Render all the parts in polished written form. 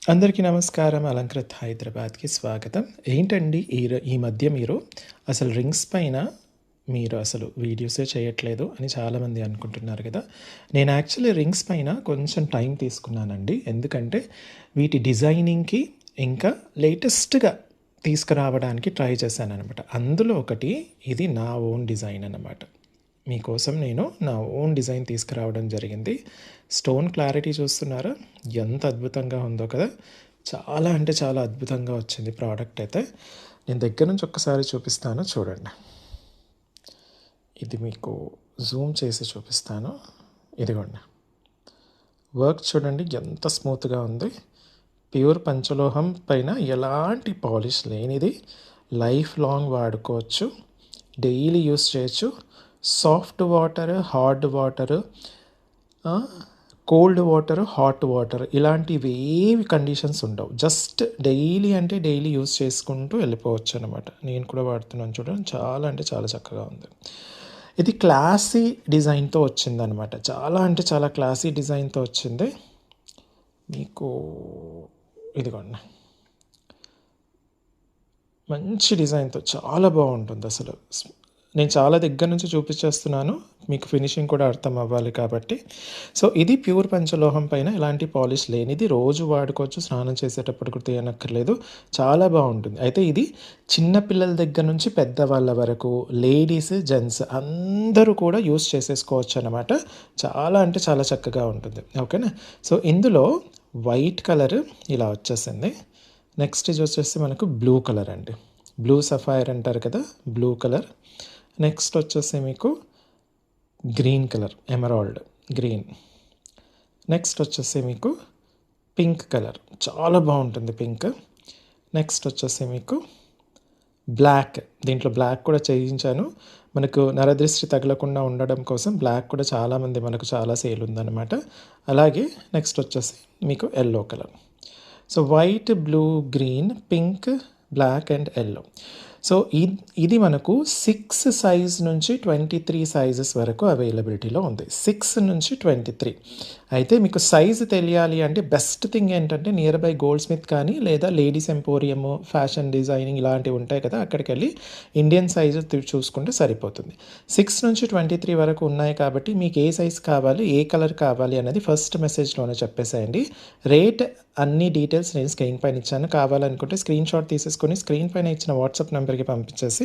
అందరికీ నమస్కారం. అలంకృత్ హైదరాబాద్‌కి స్వాగతం. ఏంటండి ఈ మధ్య మీరు అసలు రింగ్స్ పైన మీరు అసలు వీడియోసే చేయట్లేదు అని చాలామంది అనుకుంటున్నారు కదా! నేను యాక్చువల్లీ రింగ్స్ పైన కొంచెం టైం తీసుకున్నానండి. ఎందుకంటే వీటి డిజైనింగ్‌కి ఇంకా లేటెస్ట్‌గా తీసుకురావడానికి ట్రై చేశాననమాట. అందులో ఒకటి ఇది నా ఓన్ డిజైన్ అనమాట. మీకోసం నేను నా ఓన్ డిజైన్ తీసుకురావడం జరిగింది. స్టోన్ క్లారిటీ చూస్తున్నారా? ఎంత అద్భుతంగా ఉందో కదా! చాలా అంటే చాలా అద్భుతంగా వచ్చింది ప్రోడక్ట్ అయితే. నేను దగ్గర నుంచి ఒక్కసారి చూపిస్తాను చూడండి. ఇది మీకు జూమ్ చేసి చూపిస్తాను. ఇదిగోండి. వర్క్ చూడండి ఎంత స్మూత్‌గా ఉంది. ప్యూర్ పంచలోహం పైన ఎలాంటి పాలిష్ లేనిది. లైఫ్ లాంగ్ వాడుకోవచ్చు. డైలీ యూస్ చేయొచ్చు. Soft water, hard water, cold water, hot water ఇలాంటివి ఏవి కండిషన్స్ ఉండవు. జస్ట్ డైలీ అంటే డైలీ యూస్ చేసుకుంటూ వెళ్ళిపోవచ్చు అనమాట. నేను కూడా వాడుతున్నాను చూడండి. చాలా అంటే చాలా చక్కగా ఉంది. ఇది క్లాసీ డిజైన్తో వచ్చిందనమాట. చాలా అంటే చాలా క్లాసీ డిజైన్తో వచ్చింది. మీకు ఇదిగోండి, మంచి డిజైన్తో చాలా బాగుంటుంది అసలు. నేను చాలా దగ్గర నుంచి చూపించేస్తున్నాను, మీకు ఫినిషింగ్ కూడా అర్థం అవ్వాలి కాబట్టి. సో ఇది ప్యూర్ పంచలోహం పైన ఎలాంటి పాలిష్ లేనిది. రోజు వాడుకోవచ్చు, స్నానం చేసేటప్పుడు కూడా తీయనక్కర్లేదు. చాలా బాగుంటుంది. అయితే ఇది చిన్నపిల్లల దగ్గర నుంచి పెద్దవాళ్ళ వరకు, లేడీస్, జెంట్స్ అందరూ కూడా యూస్ చేసేసుకోవచ్చు అనమాట. చాలా అంటే చాలా చక్కగా ఉంటుంది. ఓకేనా? సో ఇందులో వైట్ కలర్ ఇలా వచ్చేసింది. నెక్స్ట్ ఇది వచ్చేసి మనకు బ్లూ కలర్ అండి. బ్లూ సఫైర్ అంటారు కదా, బ్లూ కలర్. నెక్స్ట్ వచ్చేసి మీకు green colour, emerald green. Next వచ్చేసి మీకు పింక్ కలర్, చాలా బాగుంటుంది పింక్. నెక్స్ట్ వచ్చేసి మీకు బ్లాక్. దీంట్లో బ్లాక్ కూడా చేయించాను, మనకు నరదృష్టి తగలకుండా ఉండడం కోసం. బ్లాక్ కూడా చాలామంది మనకు చాలా సేల్ ఉందన్నమాట. అలాగే నెక్స్ట్ వచ్చేసి మీకు yellow colour. So white, blue, green, pink, black and yellow. So ఇది మనకు 6 సైజ్ నుంచి 23 సైజెస్ వరకు అవైలబిలిటీలో ఉంది. 6 నుంచి 23. అయితే మీకు సైజు తెలియాలి అంటే బెస్ట్ థింగ్ ఏంటంటే నియర్ బై గోల్డ్ స్మిత్ కానీ లేదా లేడీస్ ఎంపోరియము, ఫ్యాషన్ డిజైనింగ్ ఇలాంటివి ఉంటాయి కదా, అక్కడికి వెళ్ళి ఇండియన్ సైజు చూసుకుంటే సరిపోతుంది. 6 నుంచి 23 వరకు ఉన్నాయి కాబట్టి మీకు ఏ సైజ్ కావాలి, ఏ కలర్ కావాలి అనేది ఫస్ట్ మెసేజ్లోనే చెప్పేసేయండి. రేట్ అన్ని డీటెయిల్స్ నేను స్క్రీన్ పైన ఇచ్చాను. కావాలనుకుంటే స్క్రీన్ షాట్ తీసేసుకొని స్క్రీన్ పైన ఇచ్చిన వాట్సాప్ నెంబర్కి పంపించేసి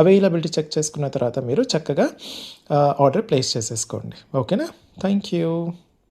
అవైలబిలిటీ చెక్ చేసుకున్న తర్వాత మీరు చక్కగా ఆర్డర్ ప్లేస్ చేసేసుకోండి. ఓకేనా? Thank you.